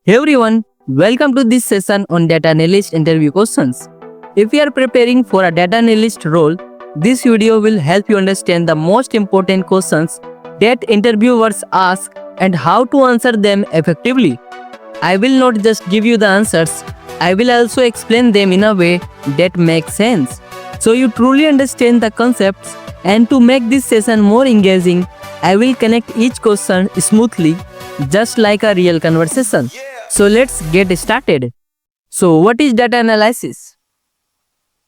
Hey everyone, welcome to this session on data analyst interview questions. If you are preparing for a data analyst role, this video will help you understand the most important questions that interviewers ask and how to answer them effectively. I will not just give you the answers, I will also explain them in a way that makes sense. So you truly understand the concepts, and to make this session more engaging, I will connect each question smoothly, just like a real conversation. So let's get started. So what is data analysis?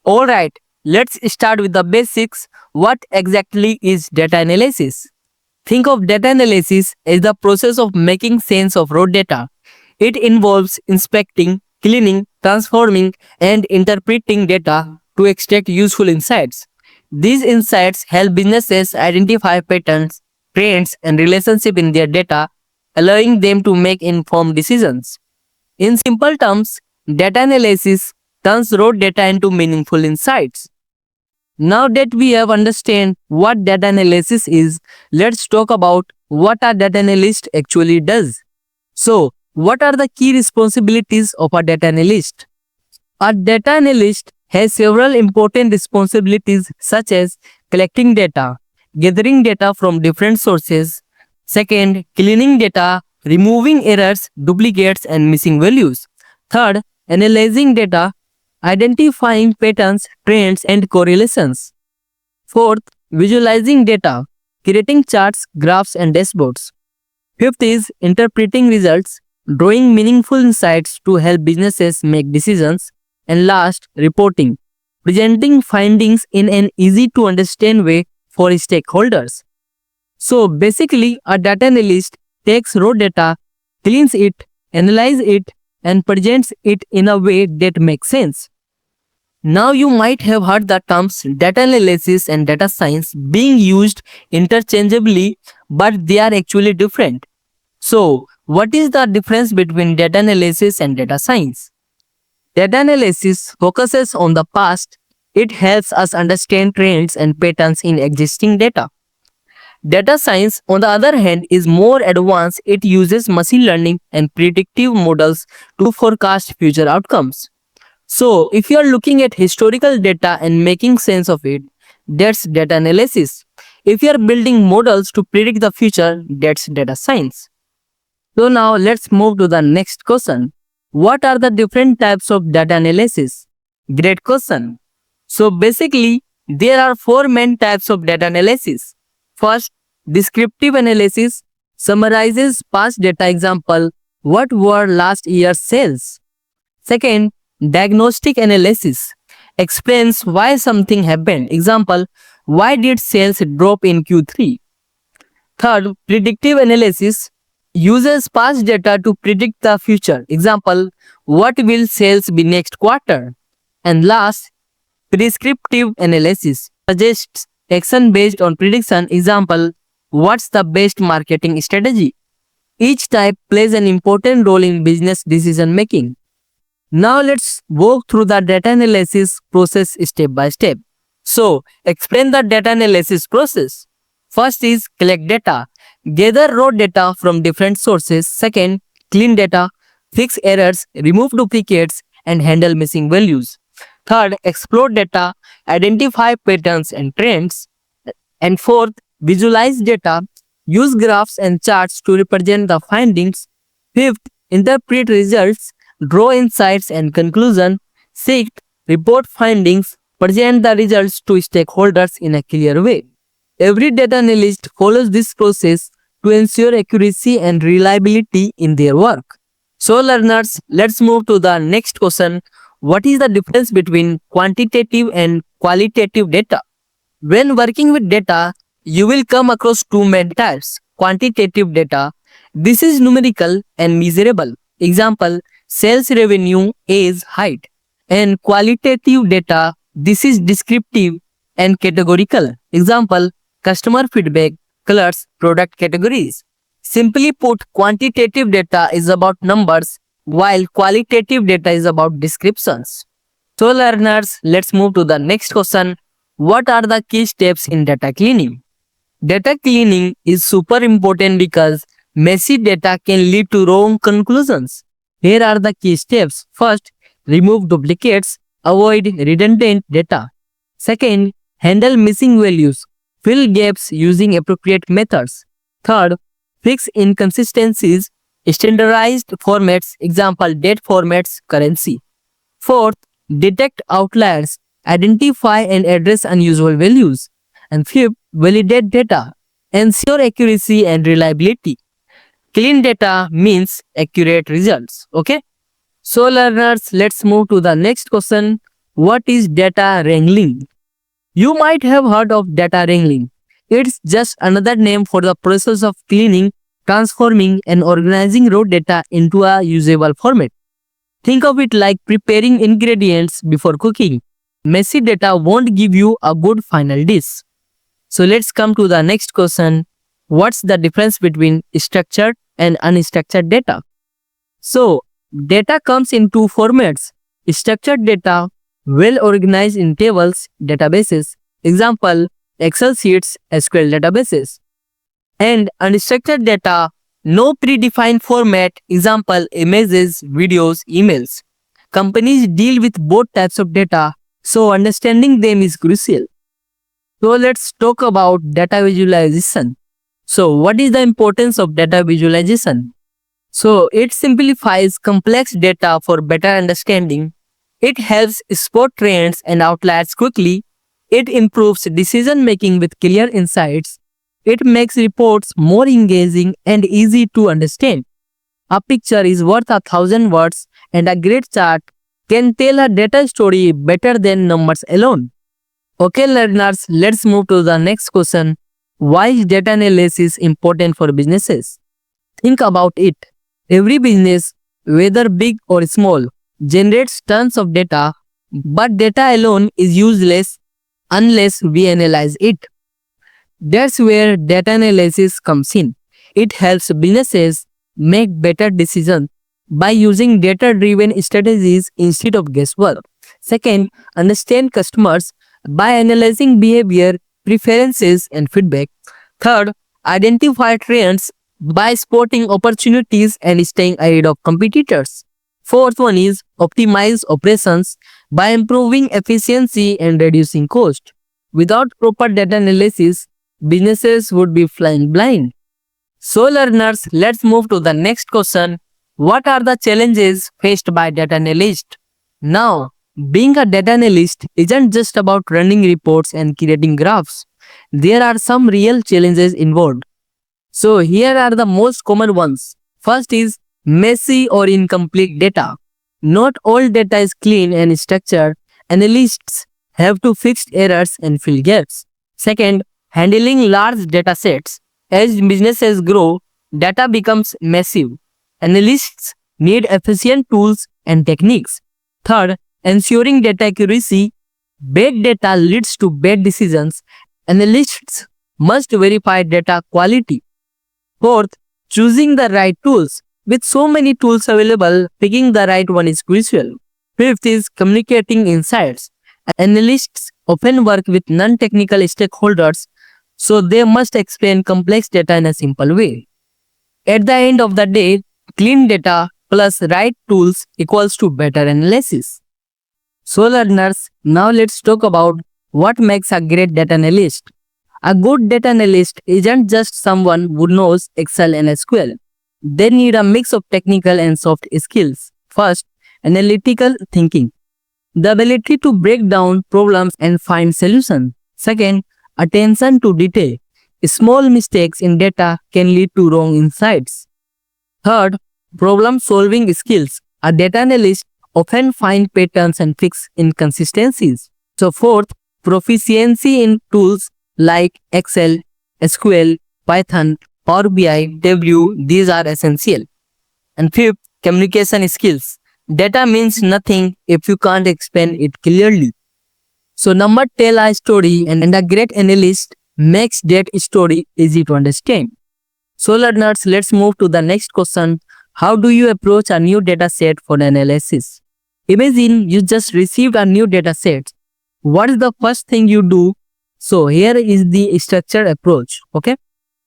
Alright, let's start with the basics. What exactly is data analysis? Think of data analysis as the process of making sense of raw data. It involves inspecting, cleaning, transforming, and interpreting data to extract useful insights. These insights help businesses identify patterns, trends, and relationships in their data, allowing them to make informed decisions. In simple terms, data analysis turns raw data into meaningful insights. Now that we have understand what data analysis is, let's talk about what a data analyst actually does. So, what are the key responsibilities of a data analyst? A data analyst has several important responsibilities such as collecting data, gathering data from different sources, second, cleaning data, removing errors, duplicates, and missing values. Third, analyzing data, identifying patterns, trends, and correlations. Fourth, visualizing data, creating charts, graphs, and dashboards. Fifth is interpreting results, drawing meaningful insights to help businesses make decisions. And last, reporting, presenting findings in an easy to understand way for stakeholders. So basically, a data analyst takes raw data, cleans it, analyzes it, and presents it in a way that makes sense. Now you might have heard the terms data analysis and data science being used interchangeably, but they are actually different. So, what is the difference between data analysis and data science? Data analysis focuses on the past. It helps us understand trends and patterns in existing data. Data science, on the other hand, is more advanced. It uses machine learning and predictive models to forecast future outcomes. So, if you are looking at historical data and making sense of it, that's data analysis. If you are building models to predict the future, that's data science. So now let's move to the next question. What are the different types of data analysis? Great question. So basically, there are four main types of data analysis. First, descriptive analysis summarizes past data. Example, what were last year's sales? Second, diagnostic analysis explains why something happened. Example, why did sales drop in Q3? Third, predictive analysis uses past data to predict the future. Example, what will sales be next quarter? And last, prescriptive analysis suggests action based on prediction. Example, what's the best marketing strategy? Each type plays an important role in business decision making. Now let's walk through the data analysis process step by step. So, explain the data analysis process. First is collect data. Gather raw data from different sources. Second, clean data, fix errors, remove duplicates, and handle missing values. Third, explore data, identify patterns and trends. And fourth, visualize data, use graphs and charts to represent the findings. Fifth, interpret results, draw insights and conclusion. Sixth, report findings, present the results to stakeholders in a clear way. Every data analyst follows this process to ensure accuracy and reliability in their work. So learners, let's move to the next question. What is the difference between quantitative and qualitative data? When working with data, you will come across two main types. Quantitative data, this is numerical and measurable. Example, sales revenue, age, height. And qualitative data, this is descriptive and categorical. Example, customer feedback, colors, product categories. Simply put, quantitative data is about numbers, while qualitative data is about descriptions. So learners, let's move to the next question. What are the key steps in data cleaning? Data cleaning is super important because messy data can lead to wrong conclusions. Here are the key steps. First, remove duplicates, avoid redundant data. Second, handle missing values, fill gaps using appropriate methods. Third, fix inconsistencies, standardized formats, example date formats, currency. Fourth, detect outliers, identify and address unusual values. And fifth, validate data, ensure accuracy and reliability. Clean data means accurate results. Okay. So learners, let's move to the next question. What is data wrangling? You might have heard of data wrangling. It's just another name for the process of cleaning, transforming and organizing raw data into a usable format. Think of it like preparing ingredients before cooking. Messy data won't give you a good final dish. So let's come to the next question. What's the difference between structured and unstructured data? So, data comes in two formats. Structured data, well organized in tables, databases. Example, Excel sheets, SQL databases. And unstructured data, no predefined format. Example, images, videos, emails. Companies deal with both types of data, so understanding them is crucial. So let's talk about data visualization. So what is the importance of data visualization? So it simplifies complex data for better understanding. It helps spot trends and outliers quickly. It improves decision making with clear insights. It makes reports more engaging and easy to understand. A picture is worth 1,000 words, and a great chart can tell a data story better than numbers alone. Okay learners, let's move to the next question. Why is data analysis important for businesses? Think about it. Every business, whether big or small, generates tons of data, but data alone is useless unless we analyze it. That's where data analysis comes in. It helps businesses make better decisions by using data-driven strategies instead of guesswork. Second, understand customers by analyzing behavior, preferences, and feedback. Third, identify trends by spotting opportunities and staying ahead of competitors. Fourth one is optimize operations by improving efficiency and reducing cost. Without proper data analysis, businesses would be flying blind. So learners, let's move to the next question. What are the challenges faced by data analysts? Now, being a data analyst isn't just about running reports and creating graphs. There are some real challenges involved. So here are the most common ones. First is messy or incomplete data. Not all data is clean and structured. Analysts have to fix errors and fill gaps. Second, handling large data sets. As businesses grow, data becomes massive. Analysts need efficient tools and techniques. Third, ensuring data accuracy. Bad data leads to bad decisions. Analysts must verify data quality. Fourth, choosing the right tools. With so many tools available, picking the right one is crucial. Fifth is communicating insights. Analysts often work with non-technical stakeholders, so they must explain complex data in a simple way. At the end of the day, clean data plus right tools equals to better analysis. So learners, now let's talk about what makes a great data analyst. A good data analyst isn't just someone who knows Excel and SQL. They need a mix of technical and soft skills. First, analytical thinking. The ability to break down problems and find solutions. Second, attention to detail. Small mistakes in data can lead to wrong insights. Third, problem-solving skills. A data analyst often finds patterns and fix inconsistencies. So fourth, proficiency in tools like Excel, SQL, Python, Power BI, Tableau, these are essential. And fifth, communication skills. Data means nothing if you can't explain it clearly. So number tell a story and a great analyst makes that story easy to understand. So learners, let's move to the next question. How do you approach a new data set for analysis? Imagine you just received a new data set. What is the first thing you do? So here is the structured approach. Okay.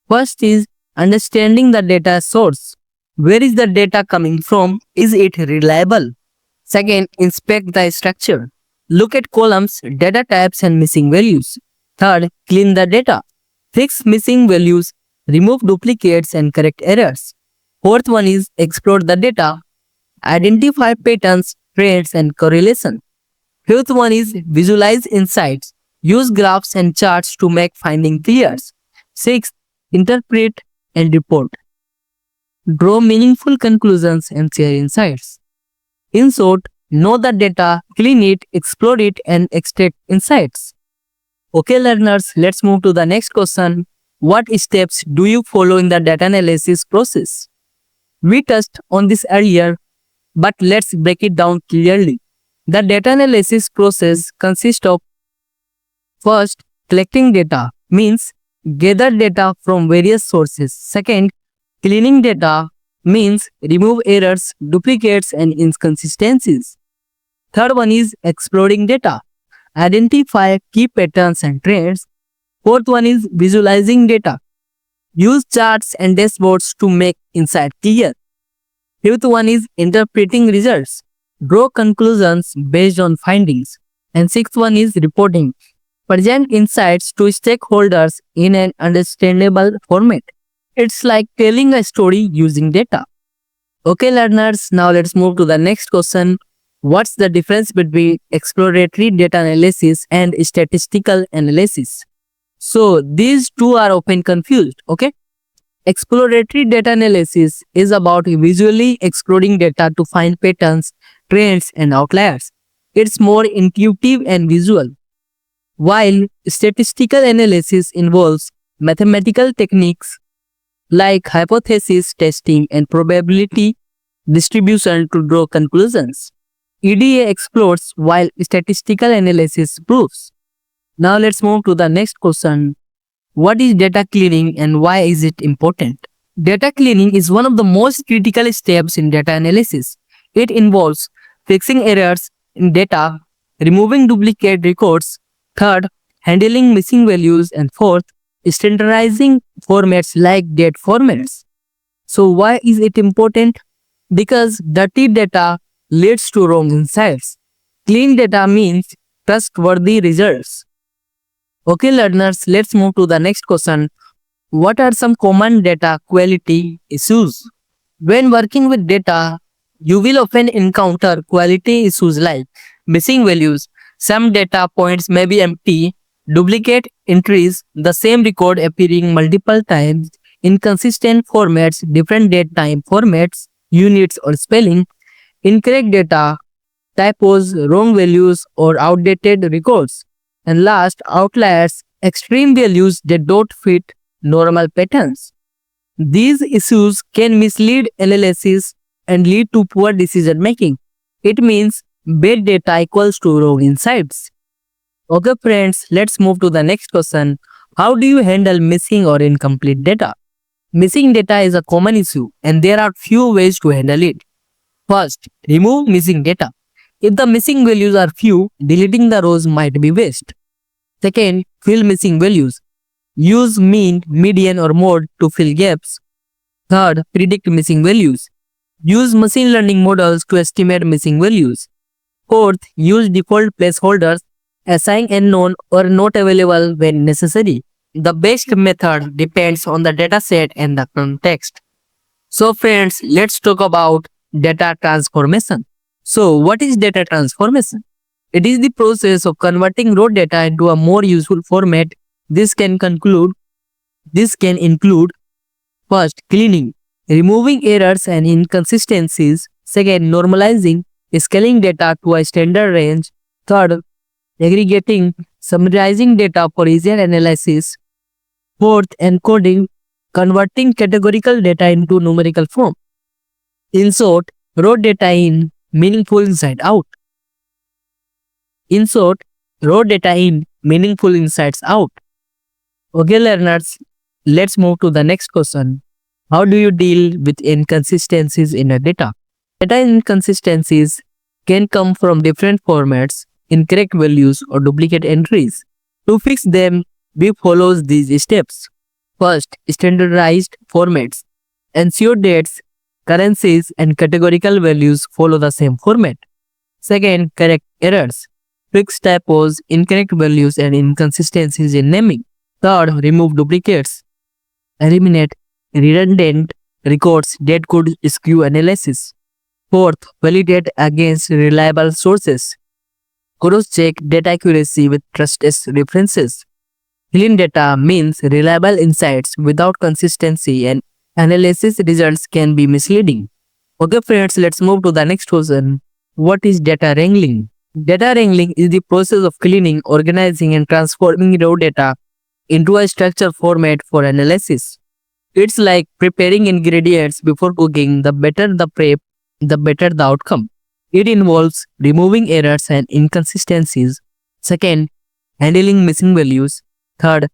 First is understanding the data source. Where is the data coming from? Is it reliable? Second, inspect the structure. Look at columns, data types, and missing values. Third, clean the data. Fix missing values, remove duplicates, and correct errors. Fourth one is explore the data. Identify patterns, trends, and correlation. Fifth one is visualize insights. Use graphs and charts to make finding clear. Sixth, interpret and report. Draw meaningful conclusions and share insights. In short, know the data, clean it, explore it, and extract insights. Okay, learners, let's move to the next question. What steps do you follow in the data analysis process? We touched on this earlier, but let's break it down clearly. The data analysis process consists of first, collecting data, means gather data from various sources. Second, cleaning data, means remove errors, duplicates, and inconsistencies. Third one is exploring data. Identify key patterns and trends. Fourth one is visualizing data. Use charts and dashboards to make insight clear. Fifth one is interpreting results. Draw conclusions based on findings. And sixth one is reporting. Present insights to stakeholders in an understandable format. It's like telling a story using data. Okay, learners, now let's move to the next question. What's the difference between exploratory data analysis and statistical analysis? So, these two are often confused, okay? Exploratory data analysis is about visually exploring data to find patterns, trends, and outliers. It's more intuitive and visual. While statistical analysis involves mathematical techniques like hypothesis testing and probability distribution to draw conclusions. EDA explores while statistical analysis proves. Now let's move to the next question. What is data cleaning and why is it important? Data cleaning is one of the most critical steps in data analysis. It involves fixing errors in data, removing duplicate records, third, handling missing values, and fourth, standardizing formats like date formats. So why is it important? Because dirty data leads to wrong insights. Clean data means trustworthy results. Okay, learners, let's move to the next question. What are some common data quality issues? When working with data, you will often encounter quality issues like missing values. Some data points may be empty, duplicate entries, the same record appearing multiple times, inconsistent formats, different date time formats, units or spelling, incorrect data, typos, wrong values, or outdated records. And last, outliers, extreme values that don't fit normal patterns. These issues can mislead analysis and lead to poor decision making. It means bad data equals to wrong insights. Okay, friends, let's move to the next question. How do you handle missing or incomplete data? Missing data is a common issue and there are few ways to handle it. First, remove missing data. If the missing values are few, deleting the rows might be waste. Second, fill missing values. Use mean, median or mode to fill gaps. Third, predict missing values. Use machine learning models to estimate missing values. Fourth, use default placeholders, assign unknown or not available when necessary. The best method depends on the dataset and the context. So friends, let's talk about data transformation. So what is data transformation? It is the process of converting raw data into a more useful format. This can include first, cleaning, removing errors and inconsistencies. Second, normalizing, scaling data to a standard range. Third, aggregating, summarizing data for easier analysis. Fourth, encoding, converting categorical data into numerical form. In short, raw data in, meaningful insight out. In short, raw data in, meaningful insights out. Okay, learners, let's move to the next question. How do you deal with inconsistencies in a data? Data inconsistencies can come from different formats, incorrect values, or duplicate entries. To fix them, we follow these steps. First, standardized formats. Ensure dates, Currencies and categorical values follow the same format. Second, correct errors. Fix typos, incorrect values, and inconsistencies in naming. Third, remove duplicates. Eliminate redundant records that could skew analysis. Fourth, validate against reliable sources. Cross-check data accuracy with trusted references. Clean data means reliable insights without consistency, and analysis results can be misleading. Okay friends, let's move to the next question. What is data wrangling? Data wrangling is the process of cleaning, organizing, and transforming raw data into a structured format for analysis. It's like preparing ingredients before cooking. The better the prep, the better the outcome. It involves removing errors and inconsistencies. Second, handling missing values. Third,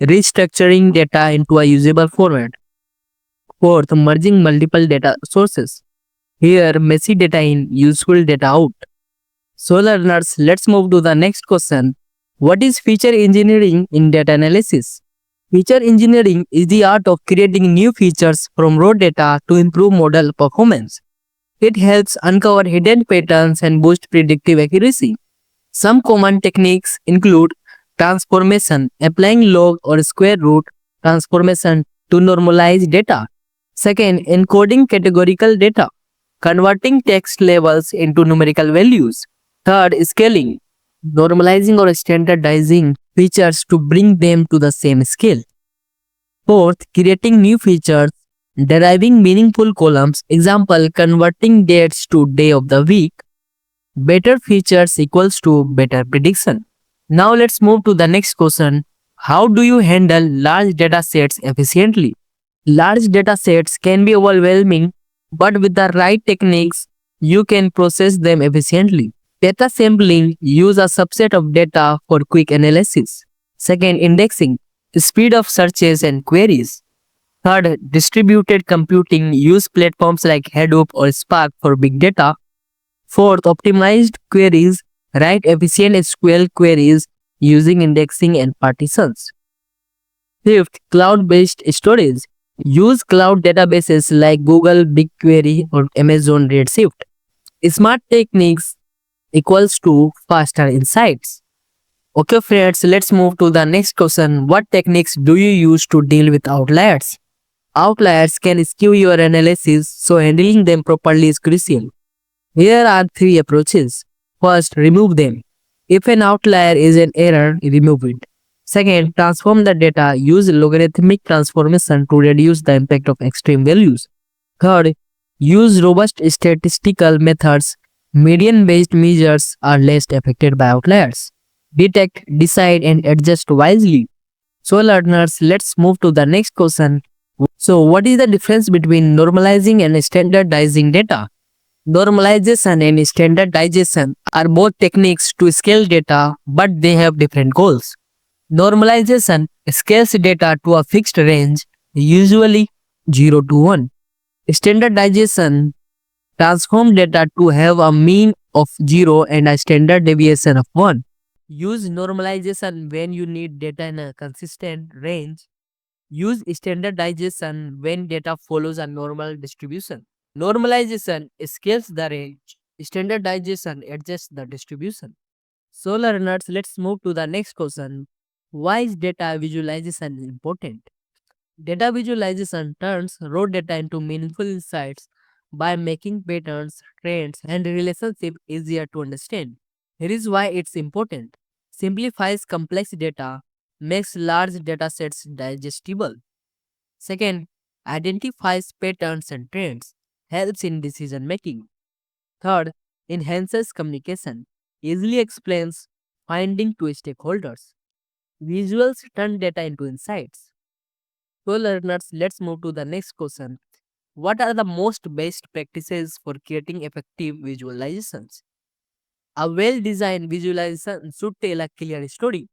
restructuring data into a usable format. Fourth, merging multiple data sources. Here, messy data in, useful data out. So learners, let's move to the next question. What is feature engineering in data analysis? Feature engineering is the art of creating new features from raw data to improve model performance. It helps uncover hidden patterns and boost predictive accuracy. Some common techniques include transformation, applying log or square root transformation to normalize data. Second, encoding categorical data, converting text labels into numerical values. Third, scaling, normalizing or standardizing features to bring them to the same scale. Fourth, creating new features, deriving meaningful columns, example, converting dates to day of the week. Better features equals to better prediction. Now let's move to the next question. How do you handle large data sets efficiently? Large data sets can be overwhelming, but with the right techniques, you can process them efficiently. Data sampling, use a subset of data for quick analysis. Second, indexing, speed of searches and queries. Third, distributed computing, use platforms like Hadoop or Spark for big data. Fourth, optimized queries, write efficient SQL queries using indexing and partitions. Fifth, cloud-based storage, use cloud databases like Google BigQuery or Amazon Redshift. Smart techniques equals to faster insights. Okay friends, let's move to the next question. What techniques do you use to deal with outliers? Outliers can skew your analysis, so handling them properly is crucial. Here are three approaches. First, remove them. If an outlier is an error, remove it. Second, transform the data. Use logarithmic transformation to reduce the impact of extreme values. Third, use robust statistical methods. Median-based measures are less affected by outliers. Detect, decide, and adjust wisely. So learners, let's move to the next question. So what is the difference between normalizing and standardizing data? Normalization and standardization are both techniques to scale data, but they have different goals. Normalization scales data to a fixed range, usually 0 to 1. Standardization transforms data to have a mean of 0 and a standard deviation of 1. Use normalization when you need data in a consistent range. Use standardization when data follows a normal distribution. Normalization scales the range. Standardization adjusts the distribution. So learners, let's move to the next question. Why is data visualization important? Data visualization turns raw data into meaningful insights by making patterns, trends, and relationships easier to understand. Here is why it's important. Simplifies complex data, makes large data sets digestible. Second, identifies patterns and trends, helps in decision making. Third, enhances communication, easily explains finding to stakeholders. Visuals turn data into insights. So learners, let's move to the next question. What are the most best practices for creating effective visualizations? A well-designed visualization should tell a clear story.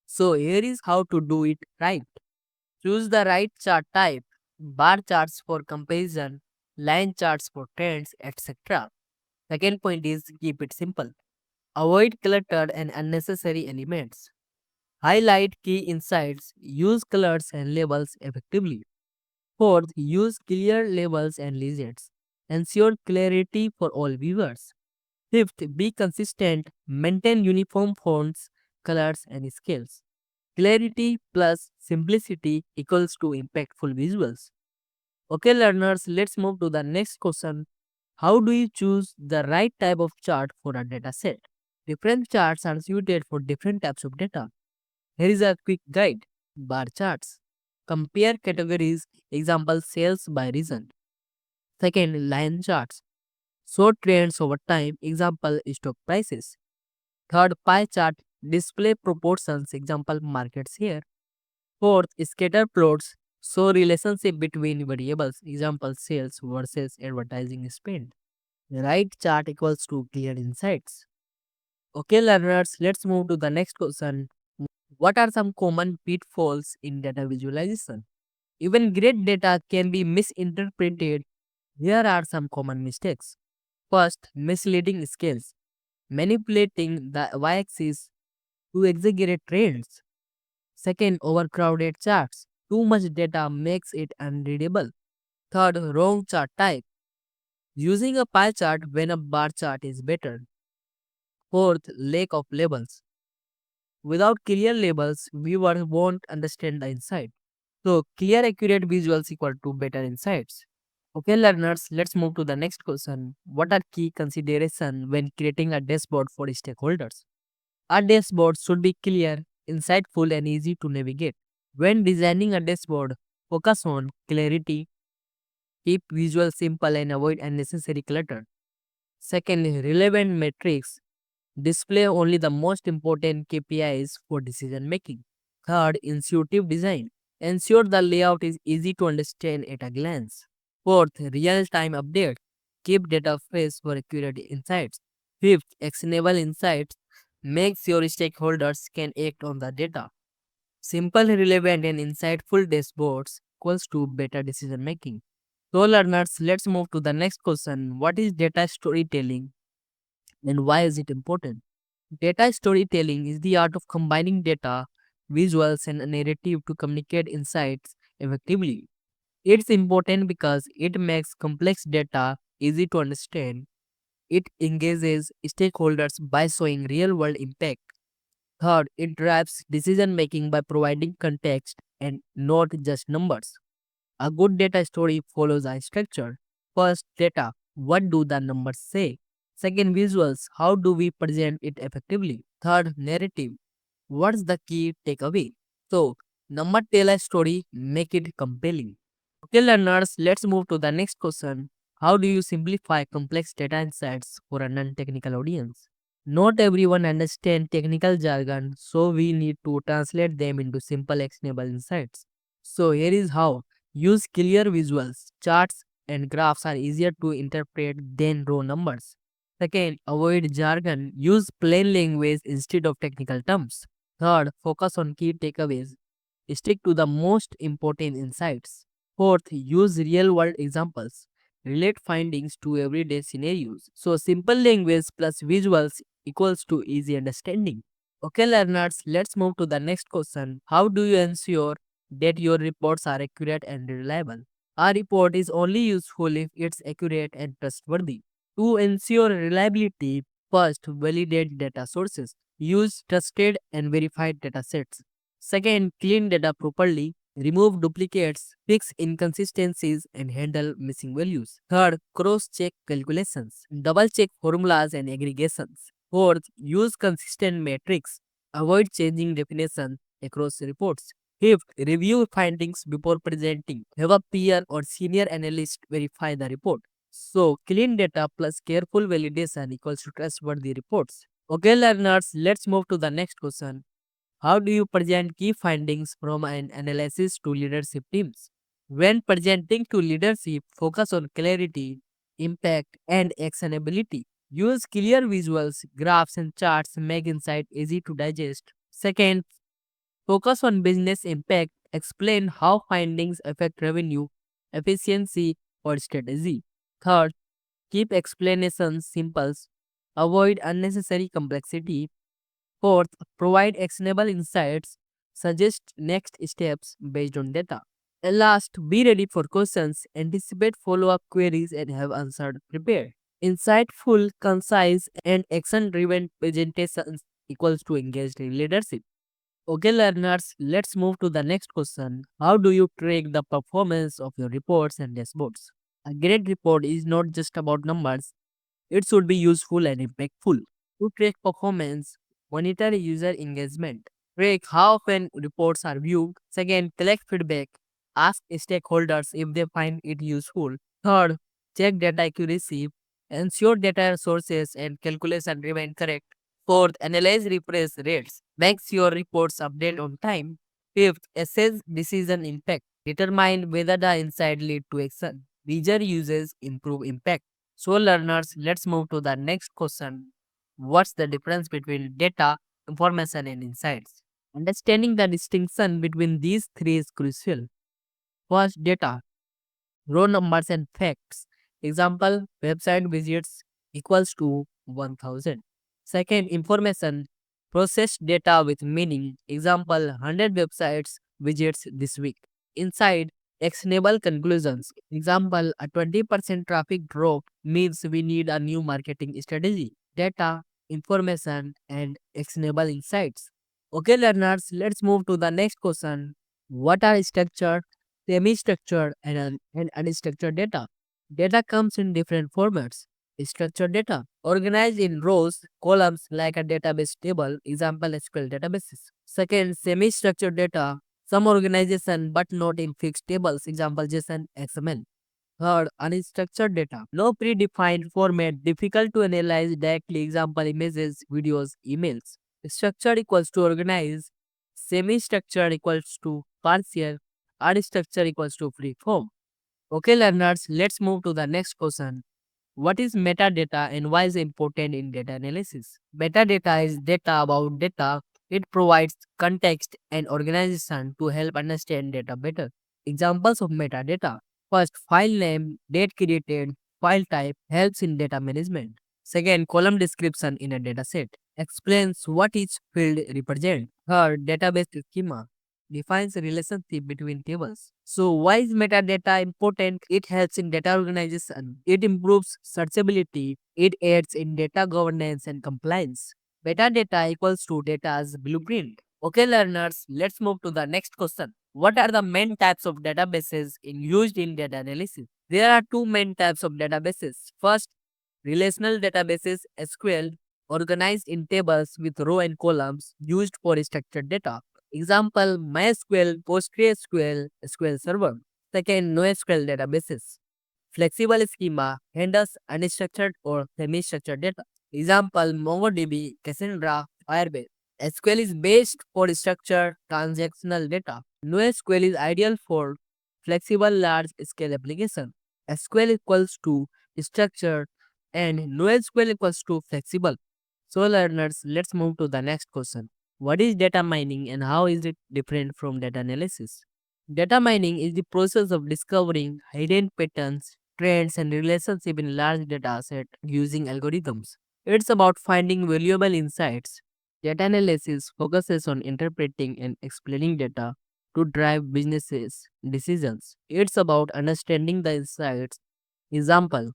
So here is how to do it right. Choose the right chart type, bar charts for comparison, line charts for trends, etc. Second point is keep it simple. Avoid cluttered and unnecessary elements. Highlight key insights, use colors and labels effectively. Fourth, use clear labels and legends. Ensure clarity for all viewers. Fifth, be consistent. Maintain uniform fonts, colors, and scales. Clarity plus simplicity equals to impactful visuals. Okay, learners, let's move to the next question. How do you choose the right type of chart for a data set? Different charts are suited for different types of data. Here is a quick guide. Bar charts. Compare categories, example sales by region. Second, line charts. Show trends over time, example stock prices. Third, pie chart. Display proportions, example market share. Fourth, scatter plots. Show relationship between variables, example sales versus advertising spend. Right chart equals to clear insights. Okay, learners, let's move to the next question. What are some common pitfalls in data visualization? Even great data can be misinterpreted. Here are some common mistakes. First, misleading scales. Manipulating the y-axis to exaggerate trends. Second, overcrowded charts. Too much data makes it unreadable. Third, wrong chart type. Using a pie chart when a bar chart is better. Fourth, lack of labels. Without clear labels, viewers won't understand the insight. So, clear, accurate visuals equal to better insights. Okay, learners, let's move to the next question. What are key considerations when creating a dashboard for stakeholders? A dashboard should be clear, insightful, and easy to navigate. When designing a dashboard, focus on clarity, keep visuals simple, and avoid unnecessary clutter. Second, relevant metrics. Display only the most important KPIs for decision making. Third, intuitive design. Ensure the layout is easy to understand at a glance. Fourth, real time update. Keep data fresh for accurate insights. Fifth, actionable insights. Make sure stakeholders can act on the data. Simple, relevant, and insightful dashboards equals to better decision making. So, learners, let's move to the next question. What is data storytelling and why is it important? Data storytelling is the art of combining data, visuals, and a narrative to communicate insights effectively. It's important because it makes complex data easy to understand. It engages stakeholders by showing real world impact. Third, it drives decision making by providing context and not just numbers. A good data story follows a structure. First, data. What do the numbers say? Second, visuals. How do we present it effectively? Third, narrative. What's the key takeaway? So, number tell a story, make it compelling. Okay, learners, let's move to the next question. How do you simplify complex data insights for a non technical audience? Not everyone understands technical jargon, so we need to translate them into simple, actionable insights. So, here is how. Use clear visuals, charts, and graphs are easier to interpret than raw numbers. Second, avoid jargon. Use plain language instead of technical terms. Third, focus on key takeaways. Stick to the most important insights. Fourth, use real world examples. Relate findings to everyday scenarios. So, simple language plus visuals equals to easy understanding. Okay, learners, let's move to the next question. How do you ensure that your reports are accurate and reliable? A report is only useful if it's accurate and trustworthy. To ensure reliability, first, validate data sources. Use trusted and verified data sets. Second, clean data properly. Remove duplicates, fix inconsistencies, and handle missing values. Third, cross check calculations. Double check formulas and aggregations. Fourth, use consistent metrics. Avoid changing definitions across reports. Fifth, review findings before presenting. Have a peer or senior analyst verify the report. So, clean data plus careful validation equals to trustworthy reports. Okay, learners, let's move to the next question. How do you present key findings from an analysis to leadership teams? When presenting to leadership, focus on clarity, impact, and actionability. Use clear visuals, graphs, and charts, make insight easy to digest. Second, focus on business impact. Explain how findings affect revenue, efficiency, or strategy. Third, keep explanations simple. Avoid unnecessary complexity. Fourth, provide actionable insights. Suggest next steps based on data. And last, be ready for questions, anticipate follow-up queries and have answered prepared. Insightful, concise, and action-driven presentations equals to engaged in leadership. Okay, learners, let's move to the next question. How do you track the performance of your reports and dashboards? A great report is not just about numbers, it should be useful and impactful. To track performance, monitor user engagement. Track how often reports are viewed. Second, collect feedback. Ask stakeholders if they find it useful. Third, check data accuracy. Ensure data sources and calculation remain correct. Fourth, analyze refresh rates. Make sure reports update on time. Fifth, assess decision impact. Determine whether the insight lead to action. Measure uses improve impact. So, learners, let's move to the next question. What's the difference between data, information, and insights? Understanding the distinction between these three is crucial. First, data, raw numbers and facts. Example, website visits equals to 1000. Second, information, processed data with meaning. Example, 100 websites visits this week. Insight, actionable conclusions. Example, a 20% traffic drop means we need a new marketing strategy. Data, information, and actionable insights. Okay, learners, let's move to the next question. What are structured, semi-structured, and unstructured data? Data comes in different formats. Structured data, organized in rows, columns like a database table, example SQL databases. Second, semi-structured data, some organization but not in fixed tables, example JSON, XML. Third, unstructured data, no predefined format, difficult to analyze directly, example images, videos, emails. Structured equals to organized, semi-structured equals to partial, unstructured equals to free form. Okay, learners, let's move to the next question. What is metadata and why is it important in data analysis? Metadata is data about data. It provides context and organization to help understand data better. Examples of metadata. First, file name, date created, file type helps in data management. Second, column description in a dataset explains what each field represents. Third, database schema defines a relationship between tables. So, why is metadata important? It helps in data organization, it improves searchability, it aids in data governance and compliance. Metadata equals to data's blueprint. Okay, learners, let's move to the next question. What are the main types of databases used in data analysis? There are two main types of databases. First, relational databases SQL organized in tables with row and columns used for structured data. Example, MySQL, PostgreSQL, SQL Server. Second, NoSQL databases. Flexible schema handles unstructured or semi-structured data. Example, MongoDB, Cassandra, Firebase. SQL is based for structured transactional data. NoSQL is ideal for flexible large-scale application. SQL equals to structured and NoSQL equals to flexible. So learners, let's move to the next question. What is data mining and how is it different from data analysis? Data mining is the process of discovering hidden patterns, trends, and relationships in large data set using algorithms. It's about finding valuable insights. Data analysis focuses on interpreting and explaining data to drive businesses decisions. It's about understanding the insights. Example,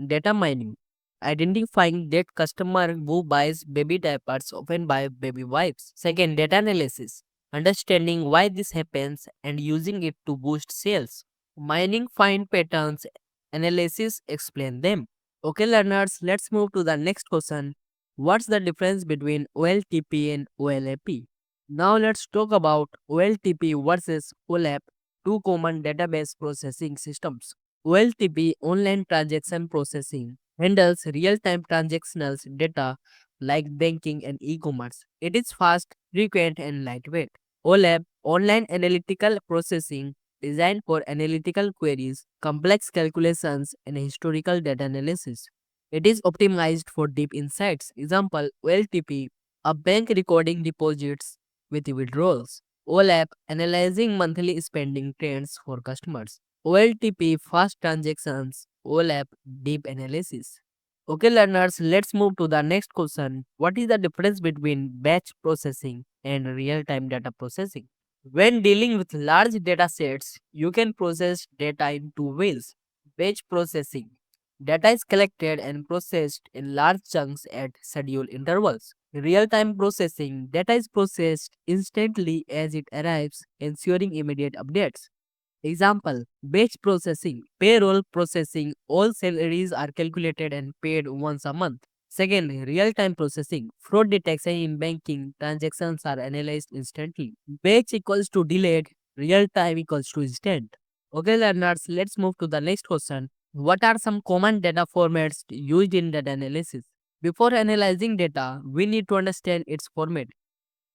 data mining. Identifying that customer who buys baby diapers often buy baby wipes. Second, data analysis. Understanding why this happens and using it to boost sales. Mining find patterns, analysis explain them. Okay, learners, let's move to the next question. What's the difference between OLTP and OLAP? Now let's talk about OLTP versus OLAP, two common database processing systems. OLTP, online transaction processing, handles real-time transactional data like banking and e-commerce. It is fast, frequent, and lightweight. OLAP, online analytical processing, designed for analytical queries, complex calculations, and historical data analysis. It is optimized for deep insights. Example, OLTP, a bank recording deposits with withdrawals. OLAP, analyzing monthly spending trends for customers. OLTP, fast transactions. OLAP, deep analysis. Okay, learners, let's move to the next question. What is the difference between batch processing and real time data processing? When dealing with large data sets, you can process data in two ways. Batch processing. Data is collected and processed in large chunks at scheduled intervals. Real time processing. Data is processed instantly as it arrives, ensuring immediate updates. Example, batch processing, payroll processing, all salaries are calculated and paid once a month. Second, real-time processing, fraud detection in banking, transactions are analyzed instantly. Batch equals to delayed, real-time equals to instant. Okay learners, let's move to the next question. What are some common data formats used in data analysis? Before analyzing data, we need to understand its format.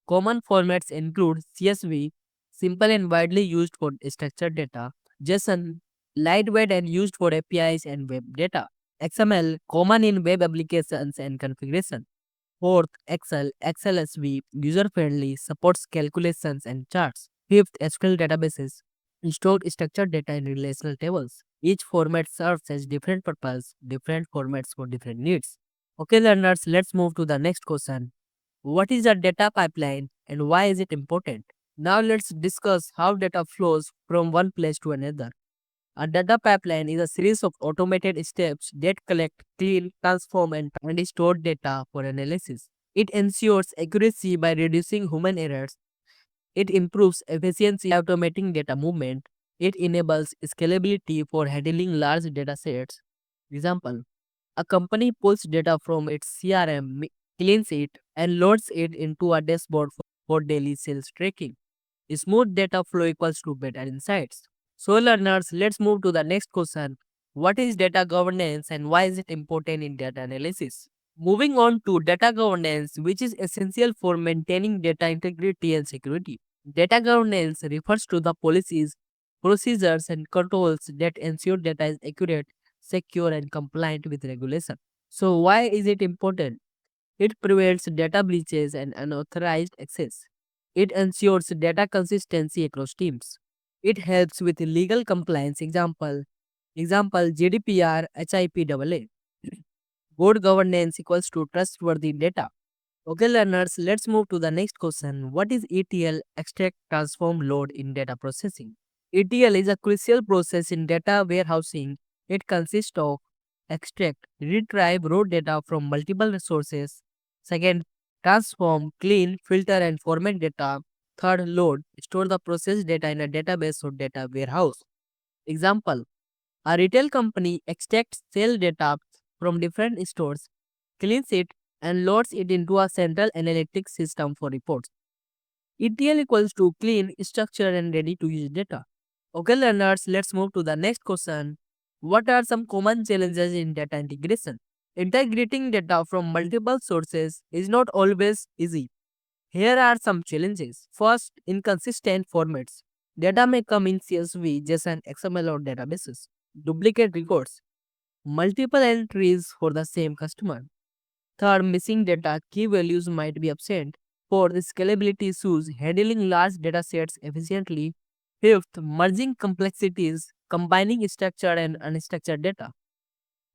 Common formats include CSV, simple and widely used for structured data; JSON, lightweight and used for APIs and web data; XML, common in web applications and configuration; fourth, Excel, XLSV, user-friendly, supports calculations and charts; fifth, SQL databases, store structured data in relational tables. Each format serves as different purpose, different formats for different needs. Okay, learners, let's move to the next question. What is a data pipeline and why is it important? Now let's discuss how data flows from one place to another. A data pipeline is a series of automated steps that collect, clean, transform, and store data for analysis. It ensures accuracy by reducing human errors. It improves efficiency by automating data movement. It enables scalability for handling large data sets. Example, a company pulls data from its CRM, cleans it, and loads it into a dashboard for daily sales tracking. Smooth data flow equals to better insights. So, learners, let's move to the next question. What is data governance and why is it important in data analysis? Moving on to data governance, which is essential for maintaining data integrity and security. Data governance refers to the policies, procedures, and controls that ensure data is accurate, secure, and compliant with regulation. So, why is it important? It prevents data breaches and unauthorized access. It ensures data consistency across teams. It helps with legal compliance. Example GDPR, HIPAA. Good governance equals to trustworthy data. Okay, learners, let's move to the next question. What is ETL, extract, transform, load in data processing? ETL is a crucial process in data warehousing. It consists of extract, retrieve raw data from multiple resources. Second, transform, clean, filter, and format data. Third, load, store the processed data in a database or data warehouse. Example, a retail company extracts sale data from different stores, cleans it, and loads it into a central analytics system for reports. ETL equals to clean, structured, and ready to use data. Okay, learners, let's move to the next question. What are some common challenges in data integration? Integrating data from multiple sources is not always easy. Here are some challenges. First, inconsistent formats. Data may come in CSV, JSON, XML, or databases. Duplicate records. Multiple entries for the same customer. Third, missing data, key values might be absent. Fourth, scalability issues, handling large data sets efficiently. Fifth, merging complexities, combining structured and unstructured data.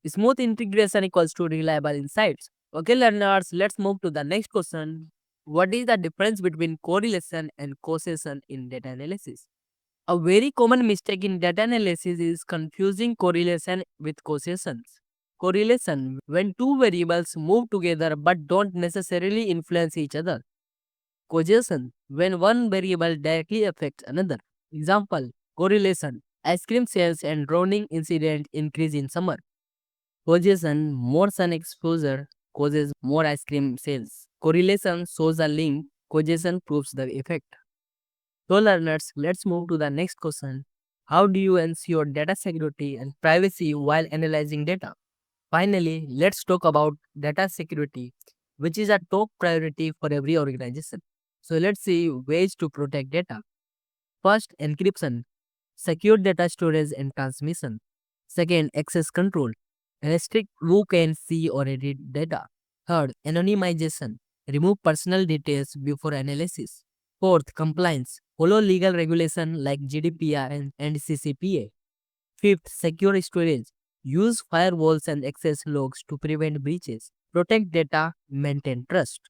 Smooth integration equals to reliable insights. Okay, learners, let's move to the next question. What is the difference between correlation and causation in data analysis? A very common mistake in data analysis is confusing correlation with causation. Correlation, when two variables move together but don't necessarily influence each other. Causation, when one variable directly affects another. Example, correlation, ice cream sales and drowning incident increase in summer. Causation, more sun exposure causes more ice cream sales. Correlation shows a link, causation proves the effect. So learners, let's move to the next question. How do you ensure data security and privacy while analyzing data? Finally, let's talk about data security, which is a top priority for every organization. So let's see ways to protect data. First, encryption, secure data storage and transmission. Second, access control, restrict who can see or edit data. Third, anonymization, remove personal details before analysis. Fourth, compliance, follow legal regulation like GDPR and CCPA. Fifth, secure storage. Use firewalls and access logs to prevent breaches. Protect data, maintain trust.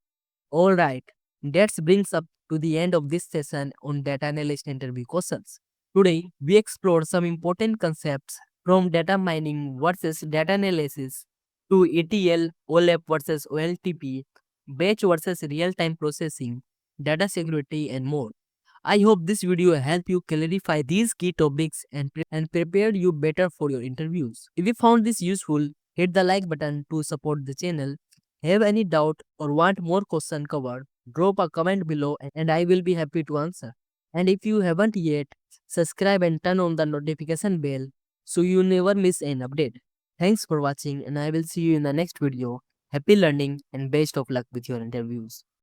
Alright, that brings up to the end of this session on data analyst interview questions. Today, we explore some important concepts from data mining versus data analysis to ETL, OLAP versus OLTP, batch versus real-time processing, data security, and more. I hope this video helped you clarify these key topics and prepared you better for your interviews. If you found this useful, hit the like button to support the channel. Have any doubt or want more question covered, drop a comment below and I will be happy to answer. And if you haven't yet, subscribe and turn on the notification bell so you never miss an update. Thanks for watching and I will see you in the next video. Happy learning and best of luck with your interviews.